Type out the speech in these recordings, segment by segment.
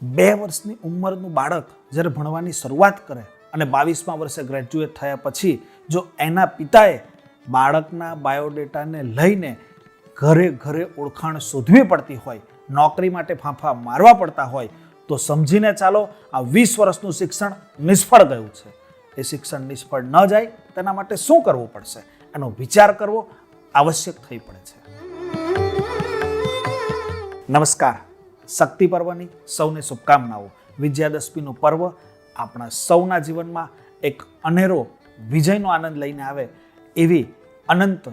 2 વર્ષની ઉંમરનું બાળક જ્યારે ભણવાની શરૂઆત કરે અને 22મા વર્ષે ગ્રેજ્યુએટ થયા પછી જો એના પિતાએ બાળકના બાયોડેટાને લઈને ઘરે ઘરે ઓળખાણ શોધવી પડતી હોય, નોકરી માટે ફાંફા મારવા પડતા હોય, તો સમજીને ચાલો આ 20 વર્ષનું શિક્ષણ નિષ્ફળ ગયું છે. એ શિક્ષણ નિષ્ફળ ન જાય તેના માટે શું કરવું પડશે એનો વિચાર કરવો આવશ્યક થઈ પડે છે. નમસ્કાર. શક્તિ પર્વની સૌને શુભકામનાઓ. વિજયાદશમીનું પર્વ આપણા સૌના જીવનમાં એક અનેરો વિજયનો આનંદ લઈને આવે એવી અનંત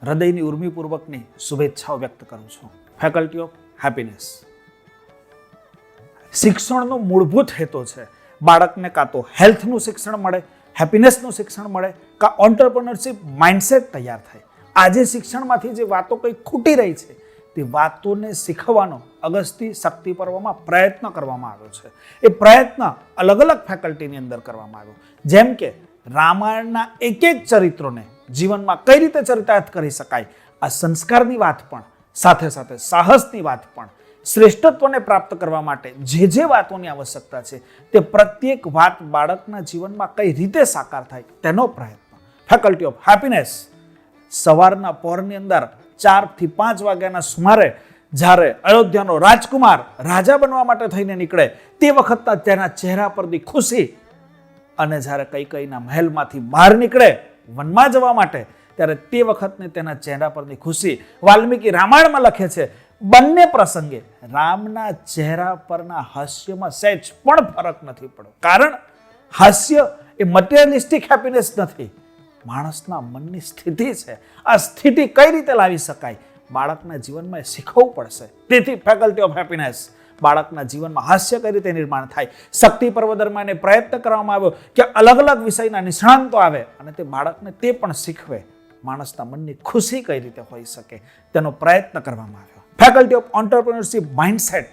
હૃદયની ઉર્મિપૂર્વકની શુભેચ્છાઓ વ્યક્ત કરું છું. Faculty of happiness. શિક્ષણનો મૂળભૂત હેતુ છે બાળકને કાં તો હેલ્થનું શિક્ષણ મળે, હેપીનેસનું શિક્ષણ મળે, કાં ઓન્ટરપ્રિનરશિપ માઇન્ડસેટ તૈયાર થાય. આજે શિક્ષણમાંથી જે વાતો કંઈ ખૂટી રહી છે તે વાતોને શીખવાનો અગસ્તી શક્તિ પર્વમાં પ્રયત્ન કરવામાં આવ્યો છે. એ પ્રયત્ન અલગ અલગ ફેકલ્ટીની અંદર કરવામાં આવ્યો. જેમ કે રામાયણના એક એક ચરિત્રોને જીવનમાં કઈ રીતે ચરિતાર્થ કરી શકાય, આ સંસ્કારની વાત પણ, સાથે સાથે સાહસની વાત પણ, શ્રેષ્ઠત્વને પ્રાપ્ત કરવા માટે જે વાતોની આવશ્યકતા છે તે પ્રત્યેક વાત બાળકના જીવનમાં કઈ રીતે સાકાર થાય તેનો પ્રયત્ન. Faculty of happiness. સવારના પહોરની અંદર 4 થી 5 વાગ્યાના સુમારે જ્યારે અયોધ્યાનો રાજકુમાર રાજા બનવા માટે થઈને નીકળે તે વખતના તેના ચહેરા પરની ખુશી, અને જ્યારે કૈકેયીના મહેલમાંથી બહાર નીકળે વનમાં જવા માટે ત્યારે તે વખતને તેના ચહેરા પરની ખુશી વાલ્મીકી રામાયણમાં લખે છે. બંને પ્રસંગે રામના ચહેરા પરના હાસ્યમાં સહેજ પણ ફરક નથી પડ્યો. કારણ હાસ્ય એ મટીરિયલિસ્ટિક હેપીનેસ નથી, માણસના મનની સ્થિતિ છે. આ સ્થિતિ કઈ રીતે લાવી શકાય બાળકના જીવનમાં શીખવવું પડશે. તેથી ફેકલ્ટી ઓફ હેપીનેસ. બાળકના જીવનમાં હાસ્ય કઈ રીતે નિર્માણ થાય. શક્તિ પર્વ દરમિયાન પ્રયત્ન કરવામાં આવ્યો કે અલગ અલગ વિષયના નિષ્ણાંતો આવે અને તે બાળકને તે પણ શીખવે. માણસના મનની ખુશી કઈ રીતે હોઈ શકે તેનો પ્રયત્ન કરવામાં આવ્યો. Faculty of entrepreneurship mindset.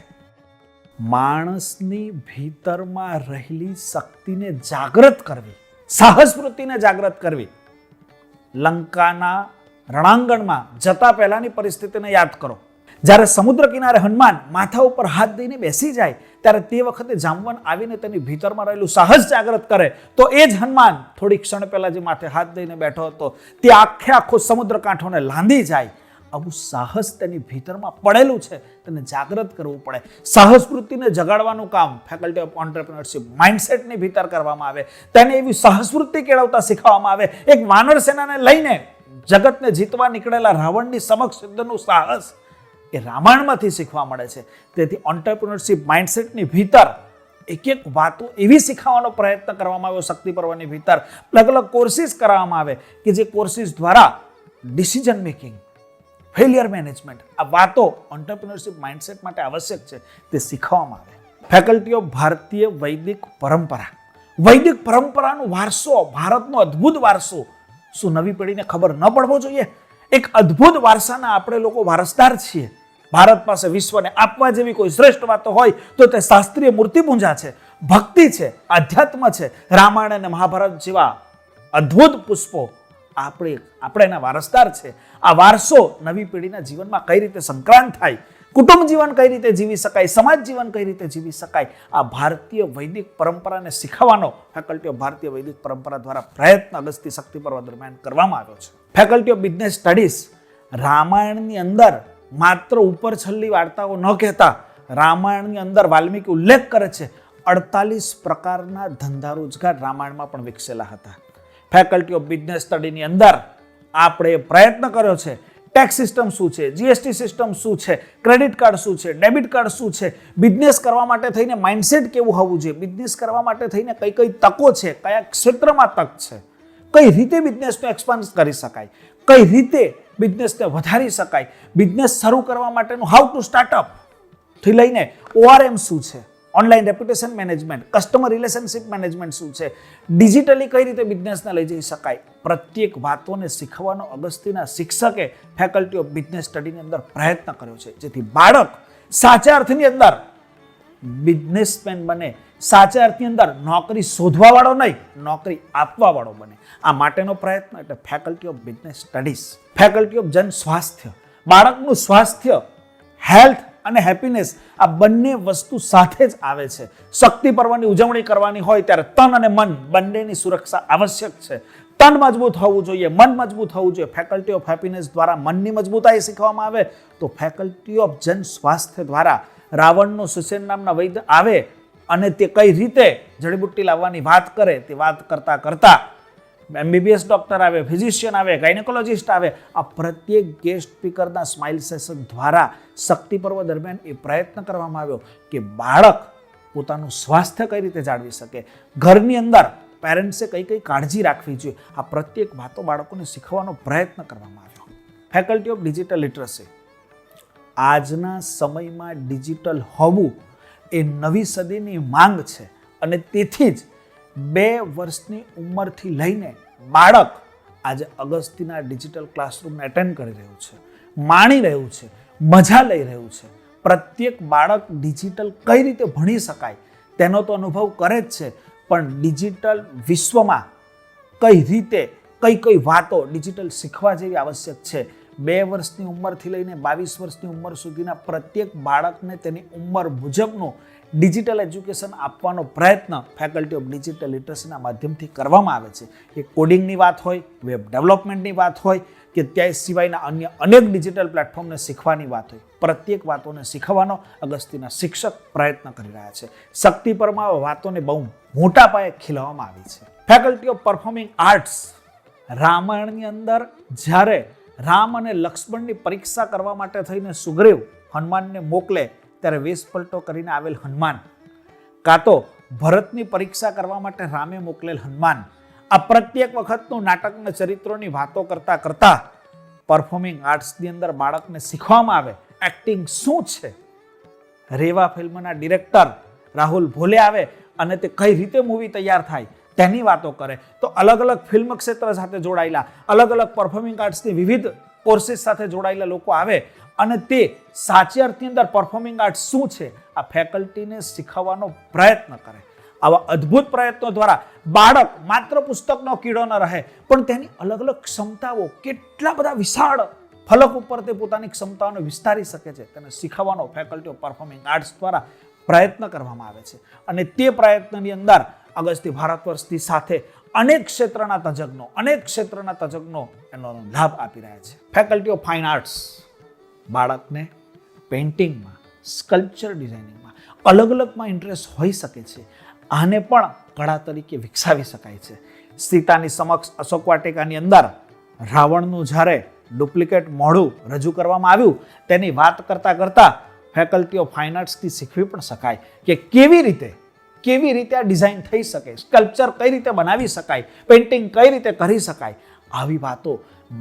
માણસની ભીતરમાં રહેલી શક્તિને જાગૃત કરવી, સાહસ વૃત્તિને જાગૃત કરવી. લંકાના રણાંગણમાં જતા પહેલાની પરિસ્થિતિને યાદ કરો. જ્યારે સમુદ્ર કિનારે હનુમાન માથા ઉપર હાથ દઈને બેસી જાય ત્યારે તે વખતે જામવંત આવીને તેની ભીતરમાં રહેલું સાહસ જાગૃત કરે તો એ જ હનુમાન થોડી ક્ષણ પહેલા જે માથે હાથ દઈને બેઠો હતો તે આખો સમુદ્ર કાંઠોને લાંદી જાય. આવું સાહસ તેની ભીતરમાં પડેલું છે, તેને જાગૃત કરવું પડે. સાહસ વૃત્તિને જગાડવાનું કામ ફેકલ્ટી ઓફ ઓન્ટરપ્રિનરશિપ માઇન્ડસેટની ભીતર કરવામાં આવે. તેને એવી સાહસ વૃત્તિ કેળવતા શીખવવામાં આવે. એક વાનર સેનાને લઈને જગતને જીતવા નીકળેલા રાવણની સમક્ષ યુદ્ધનું સાહસ એ રામાયણમાંથી શીખવા મળે છે. તેથી ઓન્ટરપ્રિનરશિપ માઇન્ડસેટની ભીતર એક એક વાતો એવી શીખવાનો પ્રયત્ન કરવામાં આવ્યો. શક્તિ પર્વની ભીતર અલગ અલગ કોર્સિસ કરાવવામાં આવે કે જે કોર્સિસ દ્વારા ડિસિઝન મેકિંગ, ફેલિયર મેનેજમેન્ટ, આ વાતો ઓન્ટરપ્રિનરશિપ માઇન્ડસેટ માટે આવશ્યક છે તે શીખવામાં આવે. ફેકલ્ટી ઓફ ભારતીય વૈદિક પરંપરા. વૈદિક પરંપરાનો વારસો, ભારતનો અદ્ભુત વારસો, શું નવી પેઢીને ખબર ન પડવો જોઈએ? એક અદ્ભુત વારસાના આપણે લોકો વારસદાર છીએ. ભારત પાસે વિશ્વને આપવા જેવી કોઈ શ્રેષ્ઠ વાતો હોય તો તે શાસ્ત્રીય મૂર્તિપૂજા છે, ભક્તિ છે, આધ્યાત્મ છે. રામાયણ અને મહાભારત જેવા અદ્ભુત પુષ્પો આપણે એના વારસદાર છે. આ વારસો નવી પેઢીના જીવનમાં કઈ રીતે સંક્રાંત થાય, કુટુંબ જીવન કઈ રીતે જીવી શકાય, સમાજ જીવન કઈ રીતે જીવી શકાય, આ ભારતીય વૈદિક પરંપરાને શીખવાનો ફેકલ્ટી ઓફ ભારતીય વૈદિક પરંપરા દ્વારા પ્રયત્ન અગસ્તી શક્તિ પર્વ દરમિયાન કરવામાં આવ્યો છે. Faculty of business studies. રામાયણની અંદર માત્ર ઉપર છલ્લી વાર્તાઓ ન કહેતા રામાયણની અંદર વાલ્મીકી ઉલ્લેખ કરે છે 48 પ્રકારના ધંધા રોજગાર રામાયણમાં પણ વિકસેલા હતા. ફેકલ્ટી ઓફ બિઝનેસ સ્ટડીની અંદર આપણે પ્રયત્ન કર્યો છે ટેક્સ સિસ્ટમ શું છે, જીએસટી સિસ્ટમ શું છે, ક્રેડિટ કાર્ડ શું છે, ડેબિટ કાર્ડ શું છે, બિઝનેસ કરવા માટે થઈને માઇન્ડસેટ કેવું હોવું જોઈએ, બિઝનેસ કરવા માટે થઈને કઈ કઈ તકો છે, કયા ક્ષેત્રમાં તક છે, કઈ રીતે બિઝનેસને એક્સપાન્ડ કરી શકાય, કઈ રીતે બિઝનેસને વધારી શકાય, બિઝનેસ શરૂ કરવા માટેનું હાઉ ટુ સ્ટાર્ટઅપ થી લઈને ORM શું છે, online reputation management, customer relationship management શું છે, ડિજિટલી કઈ રીતે બિઝનેસને લઈ જઈ શકાય, પ્રત્યેક વાતોને શીખવાનો અગસ્તીના શિક્ષકે ફેકલ્ટી ઓફ બિઝનેસ સ્ટડીની અંદર પ્રયત્ન કર્યો છે. જેથી બાળક સાચા અર્થની અંદર બિઝનેસમેન બને, સાચા અર્થની અંદર નોકરી શોધવા વાળો નહીં, નોકરી આપવા વાળો બને. આ માટેનો પ્રયત્ન એટલે faculty of business studies. Faculty of જન સ્વાસ્થ્ય. બાળકનું સ્વાસ્થ્ય, હેલ્થ અને હેપીનેસ આ બંને વસ્તુ સાથે જ આવે છે. શક્તિ પર્વની ઉજવણી કરવાની હોય ત્યારે તન અને મન બંનેની સુરક્ષા આવશ્યક છે. તન મજબૂત હોવું જોઈએ, મન મજબૂત હોવું જોઈએ. ફેકલ્ટી ઓફ હેપીનેસ દ્વારા મનની મજબૂતાઈ શીખવામાં આવે તો ફેકલ્ટી ઓફ જન સ્વાસ્થ્ય દ્વારા રાવણનો સુસેન નામના વૈદ્ય આવે અને તે કઈ રીતે જડીબુટ્ટી લાવવાની વાત કરે તે વાત કરતા કરતા MBBS ડોક્ટર આવે, ફિઝિશિયન આવે, ગાયનેકોલોજીસ્ટ આવે. આ પ્રત્યેક ગેસ્ટ સ્પીકરના સ્માઇલ સેશન દ્વારા શક્તિ પર્વ દરમિયાન એ પ્રયત્ન કરવામાં આવ્યો કે બાળક પોતાનું સ્વાસ્થ્ય કઈ રીતે જાળવી શકે, ઘરની અંદર પેરેન્ટ્સે કઈ કઈ કાળજી રાખવી જોઈએ. આ પ્રત્યેક વાતો બાળકોને શીખવાનો પ્રયત્ન કરવામાં આવ્યો. Faculty of digital literacy. આજના સમયમાં ડિજિટલ હોવું એ નવી સદીની માંગ છે અને તેથી જ 2 વર્ષની ઉંમરથી લઈને બાળક આજે અગસ્તીના ડિજિટલ ક્લાસરૂમને એટેન્ડ કરી રહ્યું છે, માણી રહ્યું છે, મજા લઈ રહ્યું છે. પ્રત્યેક બાળક ડિજિટલ કઈ રીતે ભણી શકાય તેનો તો અનુભવ કરે જ છે, પણ ડિજિટલ વિશ્વમાં કઈ રીતે કઈ કઈ વાતો ડિજિટલ શીખવા જેવી આવશ્યક છે. 2 વર્ષની ઉંમરથી લઈને 22 વર્ષની ઉંમર સુધીના પ્રત્યેક બાળકને તેની ઉંમર મુજબનું ડિજિટલ એજ્યુકેશન આપવાનો પ્રયત્ન ફેકલ્ટી ઓફ ડિજિટલ લિટરસીના માધ્યમથી કરવામાં આવે છે. એ કોડિંગની વાત હોય, વેબ ડેવલપમેન્ટની વાત હોય કે ત્યાં સિવાયના અન્ય અનેક ડિજિટલ પ્લેટફોર્મને શીખવાની વાત હોય, પ્રત્યેક વાતોને શીખવાનો અગસ્તીના શિક્ષક પ્રયત્ન કરી રહ્યા છે. શક્તિ પરમાં વાતોને બહુ મોટા પાયે ખીલવામાં આવી છે. Faculty of performing arts. રામાયણની અંદર જ્યારે રામ અને લક્ષ્મણની પરીક્ષા કરવા માટે થઈને સુગ્રીવ હનુમાનને મોકલે ત્યારે વેશપલટો કરીને આવેલ હનુમાન, કાં તો ભરતની પરીક્ષા કરવા માટે રામે મોકલેલ હનુમાન, આ પ્રત્યેક વખતનું નાટકના ચરિત્રોની વાતો કરતા કરતા પરફોર્મિંગ આર્ટ્સની અંદર બાળકને શીખવામાં આવે એક્ટિંગ શું છે. રેવા ફિલ્મના ડિરેક્ટર રાહુલ ભોલે આવે અને તે કઈ રીતે મૂવી તૈયાર થાય તેની વાતો કરે. તો અલગ અલગ ફિલ્મ ક્ષેત્ર સાથે જોડાયેલા, અલગ અલગ પરફોર્મિંગ આર્ટ્સની વિવિધ કોર્સીસ સાથે જોડાયેલા લોકો આવે અને તે સાચી અર્થની અંદર પરફોર્મિંગ આર્ટ્સ શું છે આ ફેકલ્ટીને શીખવવાનો પ્રયત્ન કરે. આવા અદ્ભુત પ્રયત્નો દ્વારા બાળક માત્ર પુસ્તકનો કીડો ન રહે, પણ તેની અલગ અલગ ક્ષમતાઓ કેટલા બધા વિશાળ ફલક ઉપર તે પોતાની ક્ષમતાઓને વિસ્તારી શકે છે તેને શીખવવાનો ફેકલ્ટી ઓફ પરફોર્મિંગ આર્ટ્સ દ્વારા પ્રયત્ન કરવામાં આવે છે. અને તે પ્રયત્નની અંદર અગસ્તી ભારત વર્ષની સાથે અનેક ક્ષેત્રના તજજ્ઞો એનો લાભ આપી રહ્યા છે. Faculty of fine arts. બાળકને પેઇન્ટિંગમાં, સ્કલ્પચર ડિઝાઇનિંગમાં, અલગ અલગમાં ઇન્ટરેસ્ટ હોઈ શકે છે. આને પણ કળા તરીકે વિકસાવી શકાય છે. સીતાની સમક્ષ અશોક વાટિકાની અંદર રાવણનું જ્યારે ડુપ્લિકેટ મોઢું રજૂ કરવામાં આવ્યું તેની વાત કરતા કરતા ફેકલ્ટી ઓફ ફાઇન આર્ટ્સથી શીખવી પણ શકાય કે કેવી રીતે આ ડિઝાઇન થઈ શકે, સ્કલ્પચર કઈ રીતે બનાવી શકાય, પેઇન્ટિંગ કઈ રીતે કરી શકાય. આવી વાતો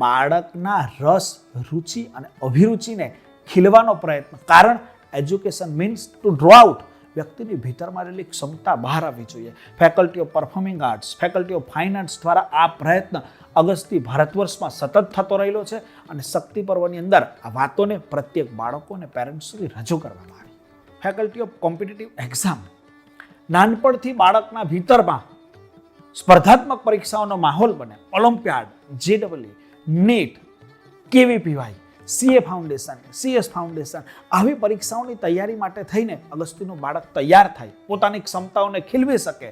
બાળકના રસ, રુચિ અને અભિરુચિને ખીલવાનો પ્રયત્ન. કારણ education means to draw out. વ્યક્તિની ભીતરમાં રહેલી ક્ષમતા બહાર આવવી જોઈએ. Faculty of performing arts, faculty of fine arts દ્વારા આ પ્રયત્ન અગસ્તી ભારત વર્ષમાં સતત થતો રહેલો છે અને શક્તિ પર્વની અંદર આ વાતોને પ્રત્યેક બાળકો અને પેરેન્ટ્સ સુધી રજૂ કરવામાં આવી. Faculty of competitive exam. નાનપણથી બાળકના ભીતરમાં સ્પર્ધાત્મક પરીક્ષાઓનો માહોલ બને. Olympiad, JEE, NEET, KVPY, CA foundation, CS foundation, આવી પરીક્ષાઓની તૈયારી માટે થઈને અગસ્તીનું બાળક તૈયાર થાય, પોતાની ક્ષમતાઓને ખીલવી શકે.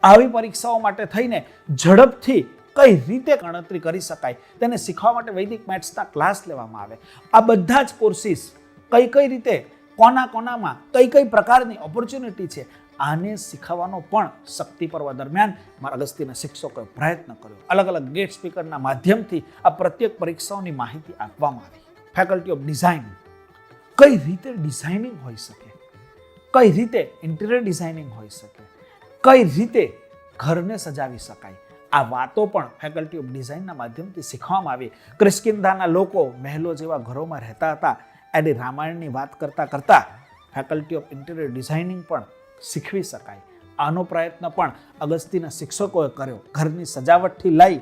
આવી પરીક્ષાઓ માટે થઈને ઝડપથી કઈ રીતે ગણતરી કરી શકાય તેને શીખવા માટે વૈદિક મેથ્સના ક્લાસ લેવામાં આવે. આ બધા જ કોર્સિસ કઈ રીતે કોનામાં કઈ પ્રકારની ઓપોર્ચ્યુનિટી છે આને શીખવવાનો પણ શક્તિ પર્વ દરમિયાન મારા અગસ્તીના શિક્ષકોએ પ્રયત્ન કર્યો. અલગ અલગ ગેસ્ટ સ્પીકરના માધ્યમથી આ પ્રત્યેક પરીક્ષાઓની માહિતી આપવામાં આવી. Faculty of design. કઈ રીતે ડિઝાઇનિંગ હોઈ શકે, કઈ રીતે ઇન્ટિરિયર ડિઝાઇનિંગ હોઈ શકે, કઈ રીતે ઘરને સજાવી શકાય, આ વાતો પણ ફેકલ્ટી ઓફ ડિઝાઇનના માધ્યમથી શીખવામાં આવી. કિષ્કિંધાના લોકો મહેલો જેવા ઘરોમાં રહેતા હતા અને રામાયણની વાત કરતા કરતા ફેકલ્ટી ઓફ ઇન્ટિરિયર ડિઝાઇનિંગ પણ શીખવી શકાય. આનો પ્રયત્ન પણ અગસ્તીના શિક્ષકોએ કર્યો. ઘરની સજાવટથી લઈ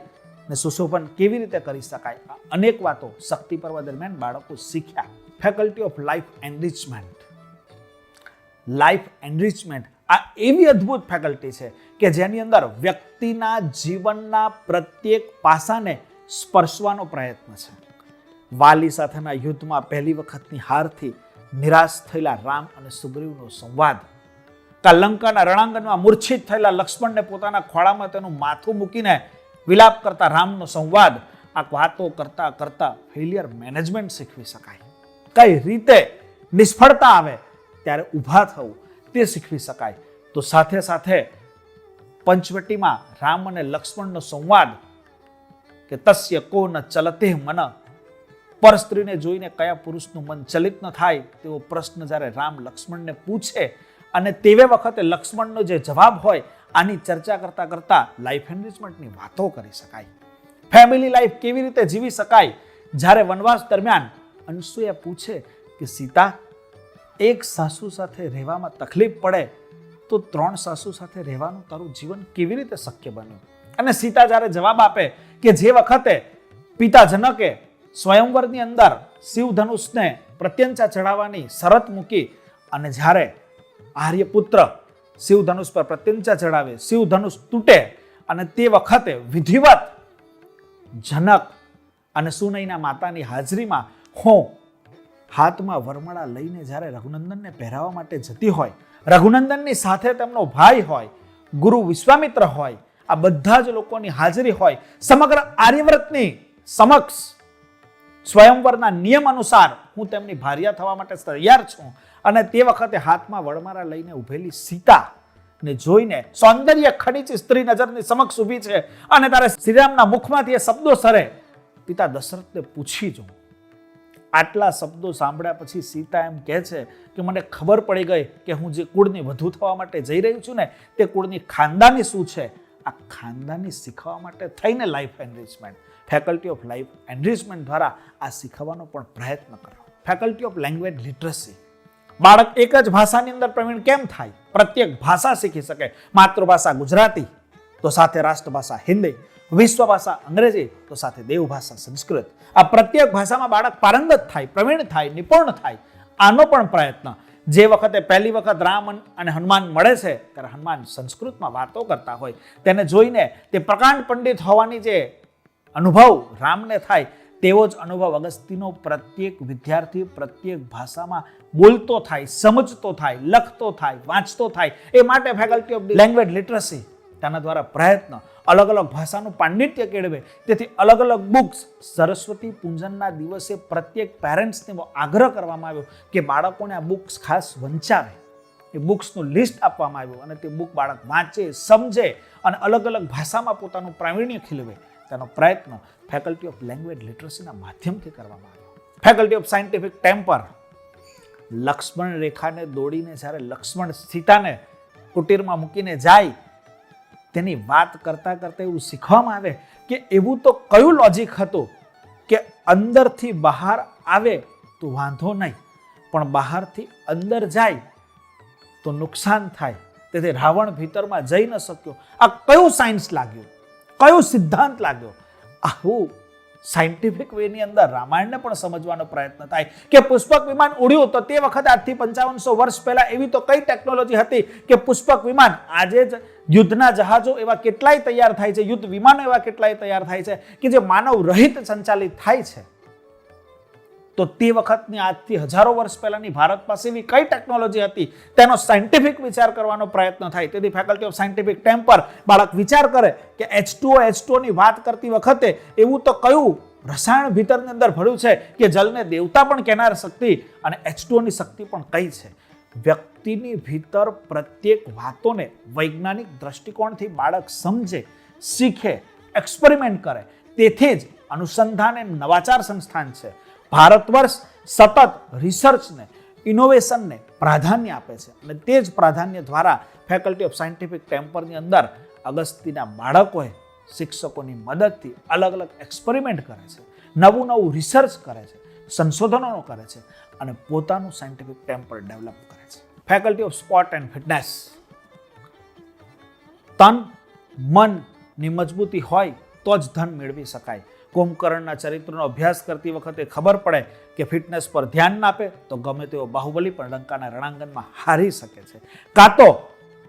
ને સુશોભન કેવી રીતે કરી શકાય અનેક વાતો શક્તિ પર્વ દરમિયાન બાળકો શીખ્યા. Faculty of life enrichment. Life enrichment આ એવી અદ્ભુત ફેકલ્ટી છે કે જેની અંદર વ્યક્તિના જીવનના પ્રત્યેક પાસાને સ્પર્શવાનો પ્રયત્ન છે. વાલી સાથેના યુદ્ધમાં પહેલી વખતની હારથી નિરાશ થયેલા રામ અને સુગ્રીવનો સંવાદ, લંકાના રણાંગણમાં મૂર્છિત થયેલા લક્ષ્મણને પોતાના ખોળામાં તેનું માથું મૂકીને વિલાપ કરતા રામનો સંવાદ, આ વાતો કરતા કરતા ફેલિયર મેનેજમેન્ટ શીખવી શકાય. કઈ રીતે નિષ્ફળતા આવે ત્યારે ઊભા થવું તે શીખવી શકાય. તો સાથે સાથે પંચવટીમાં રામ અને લક્ષ્મણનો સંવાદ કે તસ્ય કો ન ચલતે મન, પર સ્ત્રીને જોઈને કયા પુરુષનું મન ચલિત ન થાય તેવો પ્રશ્ન જ્યારે રામ લક્ષ્મણને પૂછે અને તેવે વખતે લક્ષ્મણનો જે જવાબ હોય આની ચર્ચા કરતા કરતા લાઈફ એન્રિચમેન્ટની વાતો કરી શકાય. ફેમિલી લાઈફ કેવી રીતે જીવી શકાય. જ્યારે વનવાસ દરમિયાન અનસુયા પૂછે કે સીતા, એક સાસુ સાથે રહેવામાં તકલીફ પડે તો 3 સાસુ સાથે રહેવાનું તારું જીવન કેવી રીતે શક્ય બન્યું? અને સીતા જ્યારે જવાબ આપે કે જે વખતે પિતા જનકે સ્વયંવરની અંદર શિવધનુષને પ્રત્યંચા ચડાવવાની શરત મૂકી અને જ્યારે આર્યપુત્ર શિવધનુષ પર પ્રત્યંચા ચડાવે, શિવધનુષ તૂટે અને તે વખતે વિધિવત જનક અને સુનૈના માતાની હાજરીમાં હું હાથમાં વરમાળા લઈને જ્યારે રઘુનંદનને પહેરાવવા માટે જતી હોય, રઘુનંદનની સાથે તેમનો ભાઈ હોય, ગુરુ વિશ્વામિત્ર હોય, આ બધા જ લોકોની હાજરી હોય, સમગ્ર આર્યવ્રતની સમક્ષ સ્વયંવરના નિયમ અનુસાર હું તેમની ભાર્યા થવા માટે તૈયાર છું અને તે વખતે હાથમાં વરમાળા લઈને ઉભેલી સીતા ને જોઈને સૌંદર્ય ખનીજ સ્ત્રી નજરની સમક્ષ ઊભી છે અને તારે શ્રીરામના મુખમાંથી એ શબ્દો સરે, પિતા દશરથને પૂછી જો. આટલા શબ્દો સાંભળ્યા પછી સીતા એમ કહે છે કે મને ખબર પડી ગઈ કે હું જે કુળની વધુ થવા માટે જઈ રહી છું ને તે કુળની ખાનદાની શું છે. આ ખાનદાની શીખવા માટે થઈને life enrichment, faculty of life enrichment દ્વારા આ શીખવાનો પણ પ્રયત્ન કરો. ફેકલ્ટી ઓફ લેંગ્વેજ લિટરસી, બાળક એક જ ભાષાની અંદર પ્રવીણ કેમ થાય? પ્રત્યેક ભાષા શીખી શકે. માતૃભાષા ગુજરાતી તો સાથે રાષ્ટ્રભાષા હિન્દી, વિશ્વ ભાષા અંગ્રેજી તો સાથે દેવભાષા સંસ્કૃત. આ પ્રત્યેક ભાષામાં બાળક પારંગત થાય, પ્રવીણ થાય, નિપુણ થાય. આનો પણ પ્રયત્ન. જે વખતે પહેલી વખત રામ અને હનુમાન મળે છે ત્યારે હનુમાન સંસ્કૃતમાં વાતો કરતા હોય, તેને જોઈને તે પ્રકાંડ પંડિત હોવાની જે અનુભવ રામને થાય તેવો જ અનુભવ અગસ્ત્યનો પ્રત્યેક વિદ્યાર્થી પ્રત્યેક ભાષામાં બોલતો થાય, સમજતો થાય, લખતો થાય, વાંચતો થાય. એ માટે ફેકલ્ટી ઓફ લેંગ્વેજ લિટરસી તેના દ્વારા પ્રયત્ન, અલગ અલગ ભાષાનું પાંડિત્ય કેળવે. તેથી અલગ અલગ બુક્સ સરસ્વતી પૂજનના દિવસે પ્રત્યેક પેરેન્ટ્સને આગ્રહ કરવામાં આવ્યો કે બાળકોને આ બુક્સ ખાસ વંચાવે. એ બુક્સનું લિસ્ટ આપવામાં આવ્યું અને તે બુક બાળક વાંચે, સમજે અને અલગ અલગ ભાષામાં પોતાનું પ્રાવીણ્ય ખીલવે. તેનો પ્રયત્ન ફેકલ્ટી ઓફ લેંગ્વેજ લિટરસીના માધ્યમથી કરવામાં આવ્યો. Faculty of scientific temper, Lakshman રેખાને દોડીને જ્યારે લક્ષ્મણ સીતાને કુટીરમાં મૂકીને જાય તેની વાત કરતા કરતા એવું શીખવામાં આવે કે એવું તો કયું લોજિક હતું કે અંદરથી બહાર આવે તો વાંધો નહીં, પણ બહારથી અંદર જાય તો નુકસાન થાય. તેથી રાવણ ભીતરમાં જઈ ન શક્યો. આ કયું સાયન્સ લાગ્યું, કયો સિદ્ધાંત લાગ્યો? આવું સાયન્ટિફિક વેની અંદર રામાયણને પણ સમજવાનો પ્રયત્ન થાય કે પુષ્પક વિમાન ઉડ્યું તો તે વખતે આજથી 5500 વર્ષ પહેલા એવી તો કઈ ટેકનોલોજી હતી કે પુષ્પક વિમાન, આજે જ યુદ્ધના જહાજો એવા કેટલાય તૈયાર થાય છે, યુદ્ધ વિમાનો એવા કેટલાય તૈયાર થાય છે કે જે માનવ રહિત સંચાલિત થાય છે. તો તે વખતની આજથી હજારો વર્ષ પહેલાની ભારત પાસે એવી કઈ ટેકનોલોજી હતી તેનો સાયન્ટિફિક વિચાર કરવાનો પ્રયત્ન થાય. તેથી ફેકલ્ટી ઓફ સાયન્ટિફિક ટેમ્પર, બાળક વિચાર કરે કે H2O ની વાત કરતી વખતે એવું તો કયું રસાયણ ભીતરની અંદર ભર્યું છે કે જલને દેવતા પણ કહેનાર શક્તિ અને H2O ની શક્તિ પણ કઈ છે. વ્યક્તિની ભીતર પ્રત્યેક વાતોને વૈજ્ઞાનિક દ્રષ્ટિકોણથી બાળક સમજે, શીખે, એક્સપેરિમેન્ટ કરે. તેથી જ અનુસંધાન એ નવાચાર સંસ્થાન છે. ભારત વર્ષ સતત રિસર્ચને, ઇનોવેશનને પ્રાધાન્ય આપે છે અને તે જ પ્રાધાન્ય દ્વારા ફેકલ્ટી ઓફ સાયન્ટિફિક ટેમ્પરની અંદર અગસ્ત્યના બાળકોએ શિક્ષકોની મદદથી અલગ અલગ એક્સપેરિમેન્ટ કરે છે, નવું નવું રિસર્ચ કરે છે, સંશોધનો કરે છે અને પોતાનું સાયન્ટિફિક ટેમ્પર ડેવલપ કરે છે. Faculty of sport and fitness, તન મનની મજબૂતી હોય તો જ ધન મેળવી શકાય. કુંભકર્ણના ચરિત્રનો અભ્યાસ કરતી વખતે ખબર પડે કે ફિટનેસ પર ધ્યાન ના આપે તો ગમે તેવો બાહુબલી પણ લંકાના રણાંગણમાં હારી શકે છે. કાં તો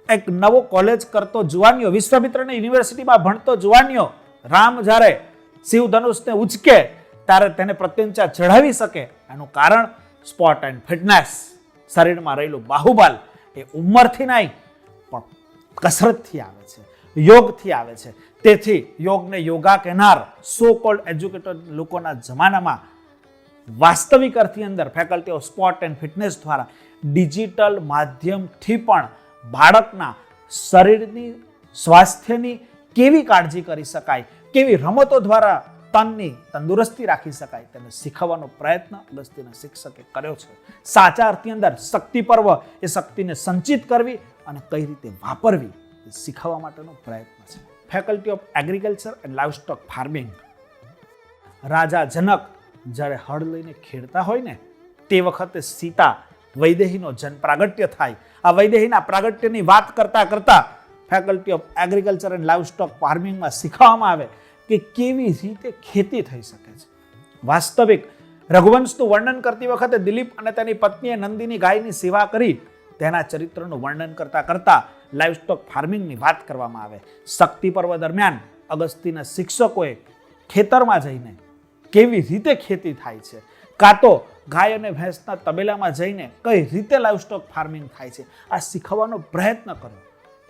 એક નવો કોલેજ કરતો જુવાનીઓ, વિશ્વામિત્રની યુનિવર્સિટીમાં ભણતો જુવાનીઓ રામ જ્યારે શિવધનુષને ઉચકે ત્યારે તેને પ્રત્યંચા ચઢાવી શકે. એનું કારણ સ્પોર્ટ એન્ડ ફિટનેસ, શરીરમાં રહેલું બાહુબલ એ ઉંમરથી નહીં પણ કસરતથી આવે છે, યોગથી આવે છે. તેથી યોગને યોગા કહેનાર સો કોલ્ડ એજ્યુકેટેડ લોકોના જમાનામાં વાસ્તવિક અર્થની અંદર faculty of sport and fitness દ્વારા ડિજિટલ માધ્યમથી પણ બાળકના શરીરની સ્વાસ્થ્યની કેવી કાળજી કરી શકાય, કેવી રમતો દ્વારા તનની તંદુરસ્તી રાખી શકાય તેને શીખવવાનો પ્રયત્ન અગસ્ત્યના શિક્ષકે કર્યો છે. સાચા અર્થની અંદર શક્તિ પર્વ એ શક્તિને સંચિત કરવી અને કઈ રીતે વાપરવી એ શીખવવા માટેનો પ્રયત્ન છે. Faculty of agriculture and livestock farming, રાજા જનક જ્યારે હળ લઈને ખેડતા હોય ને તે વખતે સીતા વૈદેહીનો જન પ્રાગટ્ય થાય. આ વૈદેહીના પ્રાગટ્યની વાત કરતા કરતા faculty of agriculture and livestock ફાર્મિંગમાં શીખવવામાં આવે કે કેવી રીતે ખેતી થઈ શકે છે. વાસ્તવિક રઘુવંશનું વર્ણન કરતી વખતે દિલીપ અને તેની પત્નીએ નંદીની ગાયની સેવા કરી તેના ચરિત્રનું વર્ણન કરતા કરતા લાઇવસ્ટોક ફાર્મિંગની વાત કરવામાં આવે. શક્તિ પર્વ દરમિયાન અગસ્ત્યના શિક્ષકોએ ખેતરમાં જઈને કેવી રીતે ખેતી થાય છે, કાં તો ગાય અને ભેંસના તબેલામાં જઈને કઈ રીતે લાઇવસ્ટોક ફાર્મિંગ થાય છે આ શીખવવાનો પ્રયત્ન કરો.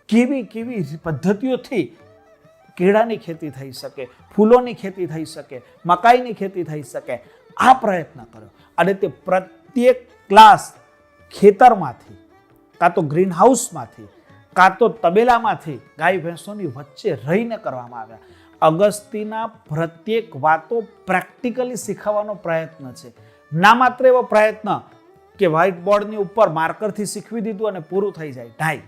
કેવી કેવી પદ્ધતિઓથી કેળાની ખેતી થઈ શકે, ફૂલોની ખેતી થઈ શકે, મકાઈની ખેતી થઈ શકે આ પ્રયત્ન કરો. અને તે પ્રત્યેક ક્લાસ ખેતરમાંથી કાં તો ગ્રીન હાઉસમાંથી કાં તો તબેલામાંથી ગાય ભેંસોની વચ્ચે રહીને કરવામાં આવ્યા. અગસ્ત્યના પ્રત્યેક વાતો પ્રેક્ટિકલી શીખવવાનો પ્રયત્ન છે. ના માત્ર એવો પ્રયત્ન કે વ્હાઇટ બોર્ડની ઉપર માર્કરથી શીખવી દીધું અને પૂરું થઈ જાય, નહીં.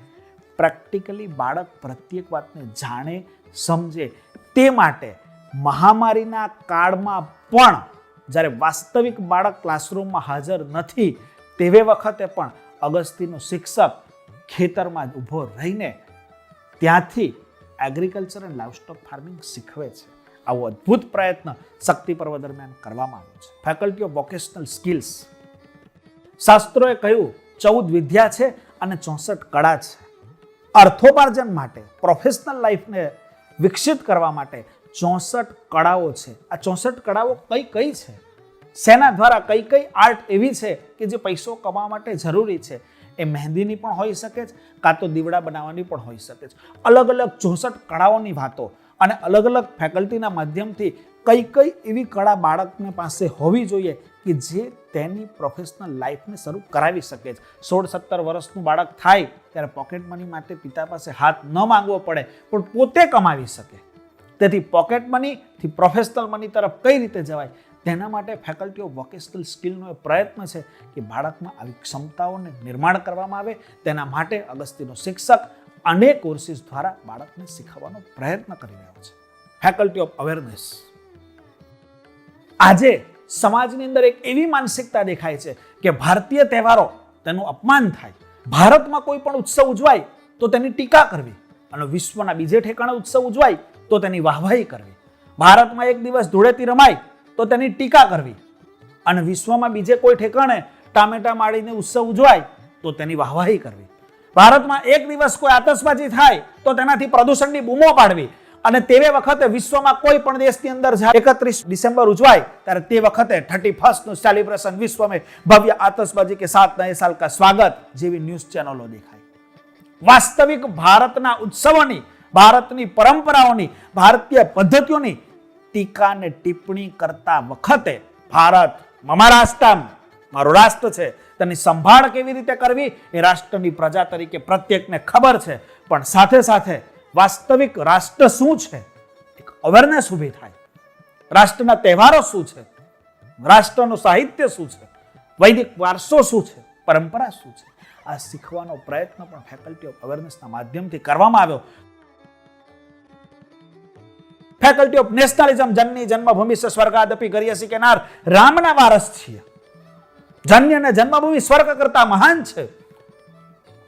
પ્રેક્ટિકલી બાળક પ્રત્યેક વાતને જાણે, સમજે. તે માટે મહામારીના કાળમાં પણ જ્યારે વાસ્તવિક બાળક ક્લાસરૂમમાં હાજર નથી તેવે વખતે પણ અગસ્ત્યનો શિક્ષક ખેતરમાં ઊભો રહીને ત્યાંથી એગ્રીકલ્ચર એન્ડ લાઇવસ્ટોક ફાર્મિંગ શીખવે છે. આવો અદ્ભુત પ્રયત્ન શક્તિ પર્વ દરમિયાન કરવામાં આવ્યો છે. ફેકલ્ટી ઓફ વોકેશનલ સ્કિલ્સ, શાસ્ત્રોએ કહ્યું 14 વિદ્યા છે અને 64 કળા છે. અર્થોપાર્જન માટે, પ્રોફેશનલ લાઈફને વિકસિત કરવા માટે 64 કળાઓ છે. આ 64 કળાઓ કઈ કઈ છે, શેના દ્વારા કઈ કઈ આર્ટ એવી છે કે જે પૈસો કમાવા માટે જરૂરી છે. એ મહેંદીની પણ હોઈ શકે છે, કાં તો દીવડા બનાવવાની પણ હોઈ શકે છે. અલગ અલગ 64 કળાઓની વાતો અને અલગ અલગ ફેકલ્ટીના માધ્યમથી કઈ કઈ એવી કળા બાળકને પાસે હોવી જોઈએ કે જે તેની પ્રોફેશનલ લાઈફને શરૂ કરાવી શકે છે. 16-17 વર્ષનું બાળક થાય ત્યારે પોકેટ મની માટે પિતા પાસે હાથ ન માંગવો પડે પણ પોતે કમાવી શકે. તેથી પોકેટ મનીથી પ્રોફેશનલ મની તરફ કઈ રીતે જવાય તેના માટે ફેકલ્ટી ઓફ વોકેશનલ સ્કિલનો એ પ્રયત્ન છે કે બાળકમાં આવી ક્ષમતાઓને નિર્માણ કરવામાં આવે. તેના માટે અગસ્ત્યનો શિક્ષક અનેક કોર્સિસ દ્વારા બાળકને શીખવવાનો પ્રયત્ન કરી રહ્યો છે. ફેકલ્ટી ઓફ અવેરનેસ, આજે સમાજની અંદર એક એવી માનસિકતા દેખાય છે કે ભારતીય તહેવારો તેનું અપમાન થાય, ભારતમાં કોઈ પણ ઉત્સવ ઉજવાય તો તેની ટીકા કરવી અને વિશ્વના બીજે ઠેકાણે ઉત્સવ ઉજવાય તો તેની વાહવાહી કરવી. ભારતમાં એક દિવસ ધૂળેટી રમાય તો તેની ટીકા કરવી અને વિશ્વમાં બીજે કોઈ ઠેકાણે ટામેટા માળીને ઉત્સવ ઉજવાય તો તેની વાહવાહી કરવી. ભારતમાં એક દિવસ કોઈ આતશબાજી થાય તો તેનાથી પ્રદૂષણની બૂમો પાડવી અને તે વખતે વિશ્વમાં કોઈ પણ દેશની અંદર 31 ડિસેમ્બર ઉજવાય ત્યારે તે વખતે 31st નું સેલિબ્રેશન વિશ્વ में भव्य आतशबाजी के साथ नए साल का स्वागत જેવી ન્યૂઝ ચેનલો દેખાય. વાસ્તવિક ભારતના ઉત્સવોની, ભારતની પરંપરાઓની, ભારતીય પદ્ધતિઓની ટીકા અને ટિપ્પણી કરતા વખતે ભારત મમા રાષ્ટ્રમ, મારું રાષ્ટ્ર છે, તેની સંભાળ કેવી રીતે કરવી એ રાષ્ટ્રની પ્રજા તરીકે પ્રત્યેકને ખબર છે. પણ સાથે સાથે વાસ્તવિક રાષ્ટ્ર શું છે એક અવેરનેસ ઊભી થાય. રાષ્ટ્રના તહેવારો શું છે, રાષ્ટ્રનું સાહિત્ય શું છે, વૈદિક વારસો શું છે, પરંપરા શું છે આ શીખવાનો પ્રયત્ન પણ ફેકલ્ટી ઓફ અવેરનેસના માધ્યમથી કરવામાં આવ્યો. ફેકલ્ટી ઓફ નેશનલિઝમ, જનની જન્મભૂમિ સે સ્વર્ગાદપી ગરીયસી કેનાર, રામના વારસ છીએ. જન્ય અને જન્મભૂમિ સ્વર્ગ કરતા મહાન છે.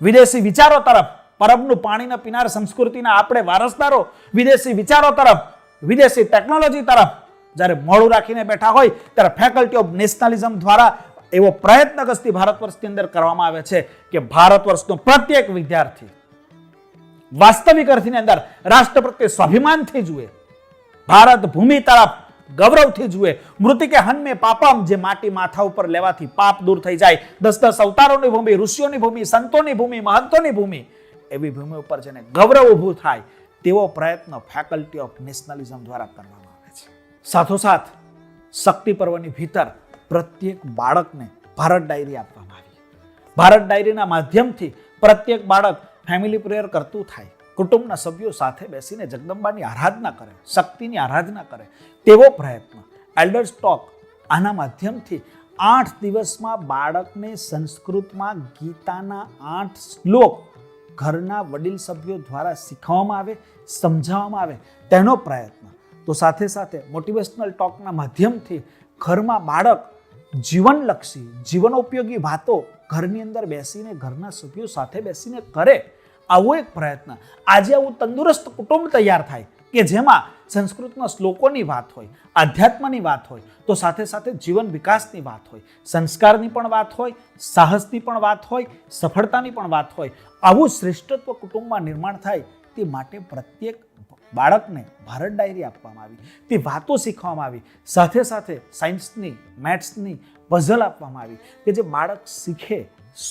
વિદેશી વિચારો તરફ, પરબનું પાણી ન પીનાર સંસ્કૃતિના આપણે વારસદારો વિદેશી વિચારો તરફ, વિદેશી ટેકનોલોજી તરફ જ્યારે મોડું રાખીને બેઠા હોય ત્યારે ફેકલ્ટી ઓફ નેશનલિઝમ દ્વારા એવો પ્રયત્ન અગસ્ત્ય ભારત વર્ષની અંદર કરવામાં આવે છે કે ભારત વર્ષનો પ્રત્યેક વિદ્યાર્થી વાસ્તવિક અર્થની અંદર રાષ્ટ્ર પ્રત્યે સ્વાભિમાનથી જુએ, ભારત ભૂમિ તરફ ગૌરવથી જુએ. મૃતિકે હન્મે પાપમ, જે માટી માથા ઉપર લેવાથી પાપ દૂર થઈ જાય. 10 અવતારોની ભૂમિ, ઋષિઓની ભૂમિ, સંતોની ભૂમિ, મહંતોની ભૂમિ, એવી ભૂમિ ઉપર જેને ગૌરવ ઊભું થાય તેવો પ્રયત્ન ફેકલ્ટી ઓફ નેશનલિઝમ દ્વારા કરવામાં આવે છે. સાથોસાથ શક્તિ પર્વની ભીતર પ્રત્યેક બાળકને ભારત ડાયરી આપવામાં આવી. ભારત ડાયરીના માધ્યમથી પ્રત્યેક બાળક ફેમિલી પ્રેયર કરતું થાય, કુટુંબના સભ્યો સાથે બેસીને જગદંબાની આરાધના કરે, શક્તિની આરાધના કરે તેવો પ્રયત્ન. એલ્ડર્સ ટોક આના માધ્યમથી 8 દિવસમાં બાળકને સંસ્કૃતમાં ગીતાના 8 શ્લોક ઘરના વડીલ સભ્યો દ્વારા શીખવવામાં આવે, સમજાવવામાં આવે તેનો પ્રયત્ન. તો સાથે સાથે મોટિવેશનલ ટોકના માધ્યમથી ઘરમાં બાળક જીવનલક્ષી, જીવનોપયોગી વાતો ઘરની અંદર બેસીને ઘરના સભ્યો સાથે બેસીને કરે, આવો એક પ્રયત્ન. આજે આવું તંદુરસ્ત કુટુંબ તૈયાર થાય કે જેમાં સંસ્કૃતના શ્લોકોની વાત હોય, આધ્યાત્મની વાત હોય, તો સાથે સાથે જીવન વિકાસની વાત હોય, સંસ્કારની પણ વાત હોય, સાહસની પણ વાત હોય, સફળતાની પણ વાત હોય. આવું શ્રેષ્ઠત્વ કુટુંબમાં નિર્માણ થાય તે માટે પ્રત્યેક બાળકને ભારત ડાયરી આપવામાં આવી, તે વાતો શીખવામાં આવી. સાથે સાથે સાયન્સની, મેથ્સની પઝલ આપવામાં આવી કે જે બાળક શીખે,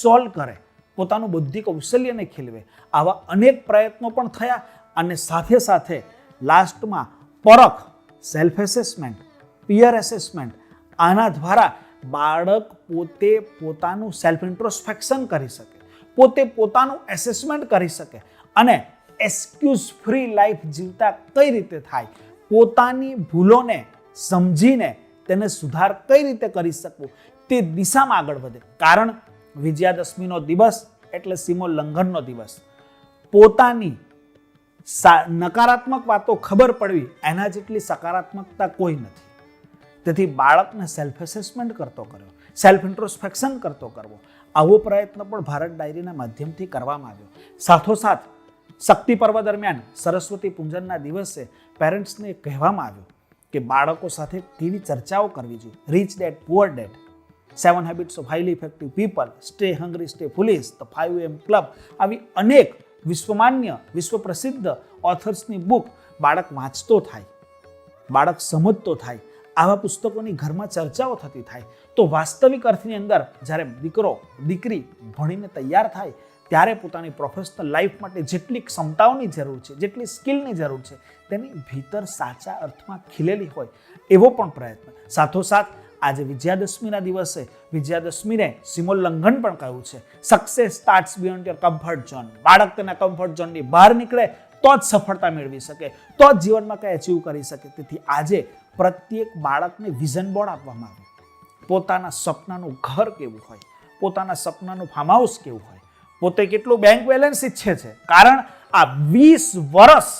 સોલ્વ કરે, પોતાનું બુદ્ધિ કૌશલ્યને ખીલવે. આવા અનેક પ્રયત્નો પણ થયા. અને સાથે સાથે લાસ્ટમાં પરખ, સેલ્ફ એસેસમેન્ટ, પિયર એસેસમેન્ટ, આના દ્વારા બાળક પોતે પોતાનું સેલ્ફ ઇન્ટ્રોસ્પેક્શન કરી શકે, પોતે પોતાનું એસેસમેન્ટ કરી શકે અને એક્સક્યુઝ ફ્રી લાઈફ જીવતા કઈ રીતે થાય, પોતાની ભૂલોને સમજીને તેને સુધાર કઈ રીતે કરી શકવું તે દિશામાં આગળ વધે. કારણ વિજયાદશમીનો દિવસ એટલે સીમોલ્લંઘનનો દિવસ. પોતાની નકારાત્મક વાતો ખબર પડવી એના જેટલી સકારાત્મકતા કોઈ નથી. તેથી બાળકને સેલ્ફ એસેસમેન્ટ કરતો કર્યો, સેલ્ફ ઇન્ટ્રોસ્પેક્શન કરતો કરવો, આવો પ્રયત્ન પણ ભારત ડાયરીના માધ્યમથી કરવામાં આવ્યો. સાથોસાથ શક્તિ પર્વ દરમિયાન સરસ્વતી પૂજનના દિવસે પેરેન્ટ્સને કહેવામાં આવ્યું કે બાળકો સાથે કેવી ચર્ચાઓ કરવી જોઈએ. Rich dad, poor dad, 7 habits of highly effective people, stay hungry, stay foolish, the 5am club, આવી અનેક વિશ્વમાન્ય, વિશ્વ પ્રસિદ્ધ ઓથર્સની બુક બાળક વાંચતો થાય, બાળક સમજતો થાય, આવા પુસ્તકોની ઘરમાં ચર્ચાઓ થતી થાય તો વાસ્તવિક અર્થની અંદર જ્યારે દીકરો, દીકરી ભણીને તૈયાર થાય ત્યારે પોતાની પ્રોફેશનલ લાઈફ માટે જેટલી ક્ષમતાઓની જરૂર છે, જેટલી સ્કિલની જરૂર છે, તેની ભીતર સાચા અર્થમાં ખીલેલી હોય એવો પણ પ્રયત્ન. સાથોસાથ આજે વિજયાદશમીના દિવસે વિજયાદશમીને સીમોલ્લંઘન પણ કહ્યું છે. Success starts beyond your comfort zone. બાળક તેના કમ્ફર્ટ ઝોનની બહાર નીકળે તો જ સફળતા મેળવી શકે, તો જ જીવનમાં કંઈ અચીવ કરી શકે. તેથી આજે પ્રત્યેક બાળકને વિઝન બોર્ડ આપવામાં આવે. પોતાના સપનાનું ઘર કેવું હોય, પોતાના સપનાનું ફાર્મ હાઉસ કેવું હોય, પોતે કેટલું બેંક બેલેન્સ ઈચ્છે છે. કારણ આ 20 વર્ષ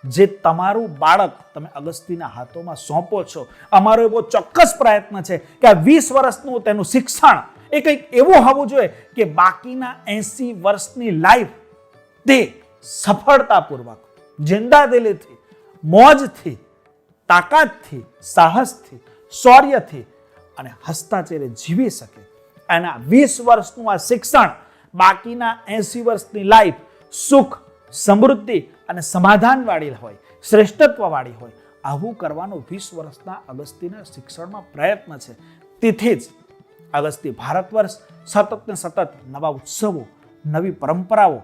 જે તમારું બાળક તમે અગસ્તીના હાથોમાં સોંપો છો, અમારો એવો ચોક્કસ પ્રયત્ન છે કે આ 20 વર્ષનું તેનું શિક્ષણ એ કંઈક એવું હોવું જોઈએ કે બાકીના 80 વર્ષની લાઈફ તે સફળતાપૂર્વક, જિંદાદિલીથી, મોજથી, તાકાતથી, સાહસથી, શૌર્યથી અને હસતા ચહેરે જીવી શકે. અને 20 વર્ષનું આ શિક્ષણ બાકીના 80 વર્ષની લાઈફ સુખ, સમૃદ્ધિ અને સમાધાનવાળી હોય, શ્રેષ્ઠત્વવાળી હોય, આવું કરવાનો 20 વર્ષના અગસ્તીના શિક્ષણમાં પ્રયત્ન છે. તેથી જ અગસ્તી ભારત વર્ષ સતત ને સતત નવા ઉત્સવો, નવી પરંપરાઓ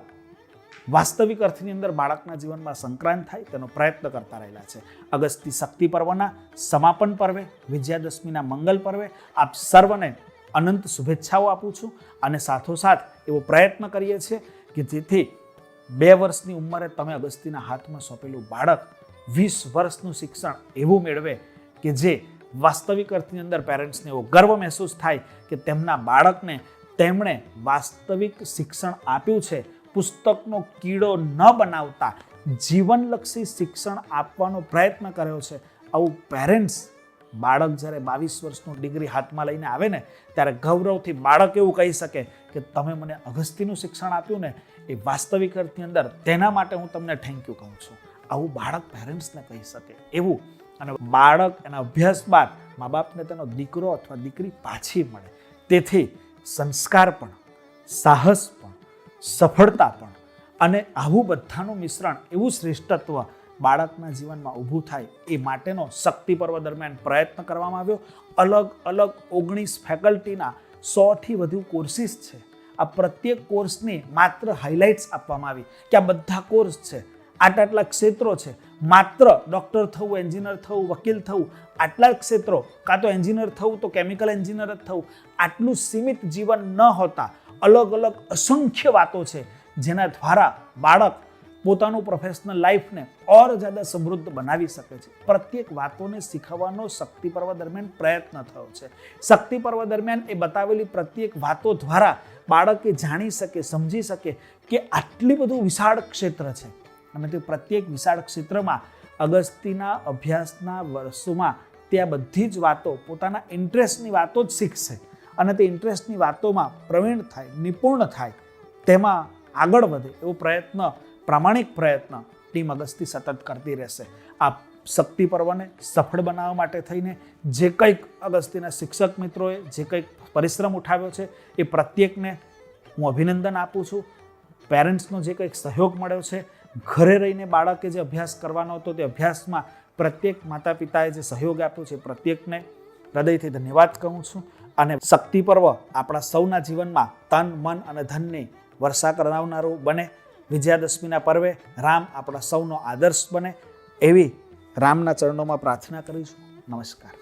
વાસ્તવિક અર્થની અંદર બાળકના જીવનમાં સંક્રાંત થાય તેનો પ્રયત્ન કરતા રહેલા છે. અગસ્તી શક્તિ પર્વના સમાપન પર્વે, વિજયાદશમીના મંગલ પર્વે આપ સર્વને અનંત શુભેચ્છાઓ આપું છું. અને સાથોસાથ એવો પ્રયત્ન કરીએ છીએ કે જેથી 2 વર્ષની ઉંમરે તમે અગસ્તીના હાથમાં સોંપેલું બાળક 20 વર્ષનું શિક્ષણ એવું મેળવે કે જે વાસ્તવિક અર્થની અંદર પેરેન્ટ્સને એવો ગર્વ મહેસૂસ થાય કે તેમના બાળકને તેમણે વાસ્તવિક શિક્ષણ આપ્યું છે. પુસ્તકનો કીડો ન બનાવતા જીવનલક્ષી શિક્ષણ આપવાનો પ્રયત્ન કર્યો છે. આવું પેરેન્ટ્સ બાળક જ્યારે 22 વર્ષનું ડિગ્રી હાથમાં લઈને આવે ને ત્યારે ગૌરવથી બાળક એવું કહી શકે કે તમે મને અગસ્તીનું શિક્ષણ આપ્યું ને એ વાસ્તવિક અર્થની અંદર તેના માટે હું તમને થેન્ક યુ કહું છું. આવું બાળક પેરેન્ટ્સને કહી શકે એવું. અને બાળક એના અભ્યાસ બાદ મા બાપને તેનો દીકરો અથવા દીકરી પાછી મળે. તેથી સંસ્કાર પણ, સાહસ પણ, સફળતા પણ અને આવું બધાનું મિશ્રણ, એવું શ્રેષ્ઠત્વ બાળકના જીવનમાં ઊભું થાય એ માટેનો શક્તિ પર્વ દરમિયાન પ્રયત્ન કરવામાં આવ્યો. અલગ અલગ 19 ફેકલ્ટીના 100થી વધુ કોર્સિસ છે. આ પ્રત્યેક કોર્સની માત્ર હાઇલાઇટ્સ આપવામાં આવી કે આ બધા કોર્સ છે, આટલા ક્ષેત્રો છે, માત્ર ડૉક્ટર થવું, એન્જિનિયર થવું, વકીલ થવું, આટલા ક્ષેત્રો, કાં તો એન્જિનિયર થવું તો કેમિકલ એન્જિનિયર જ થવું, આટલું સીમિત જીવન ન હોતા અલગ અલગ અસંખ્ય વાતો છે જેના દ્વારા બાળક પોતાનું પ્રોફેશનલ લાઈફને ઓર જ્યાદા સમૃદ્ધ બનાવી શકે છે. પ્રત્યેક વાતોને શીખવવાનો શક્તિ પર્વ દરમિયાન પ્રયત્ન થયો છે. શક્તિ પર્વ દરમિયાન એ બતાવેલી પ્રત્યેક વાતો દ્વારા બાળકે જાણી શકે, સમજી શકે કે આટલી બધું વિશાળ ક્ષેત્ર છે અને તે પ્રત્યેક વિશાળ ક્ષેત્રમાં અગસ્તીના અભ્યાસના વર્ષોમાં તે આ બધી જ વાતો પોતાના ઇન્ટરેસ્ટની વાતો જ શીખશે અને તે ઇન્ટરેસ્ટની વાતોમાં પ્રવીણ થાય, નિપુણ થાય, તેમાં આગળ વધે એવો પ્રયત્ન, પ્રામાણિક પ્રયત્ન ટીમ અગસ્તી સતત કરતી રહેશે. આ શક્તિ પર્વને સફળ બનાવવા માટે થઈને જે કંઈક અગસ્તીના શિક્ષક મિત્રોએ જે કંઈક પરિશ્રમ ઉઠાવ્યો છે એ પ્રત્યેકને હું અભિનંદન આપું છું. પેરેન્ટ્સનો જે કંઈક સહયોગ મળ્યો છે, ઘરે રહીને બાળકે જે અભ્યાસ કરવાનો હતો તે અભ્યાસમાં પ્રત્યેક માતા પિતાએ જે સહયોગ આપ્યો છે પ્રત્યેકને હૃદયથી ધન્યવાદ કહું છું. અને શક્તિ પર્વ આપણા સૌના જીવનમાં તન, મન અને ધનની વર્ષા કરાવનારું બને. વિજયાદશમીના પર્વે રામ આપણા સૌનો આદર્શ બને એવી રામના ચરણોમાં પ્રાર્થના કરીશું. નમસ્કાર.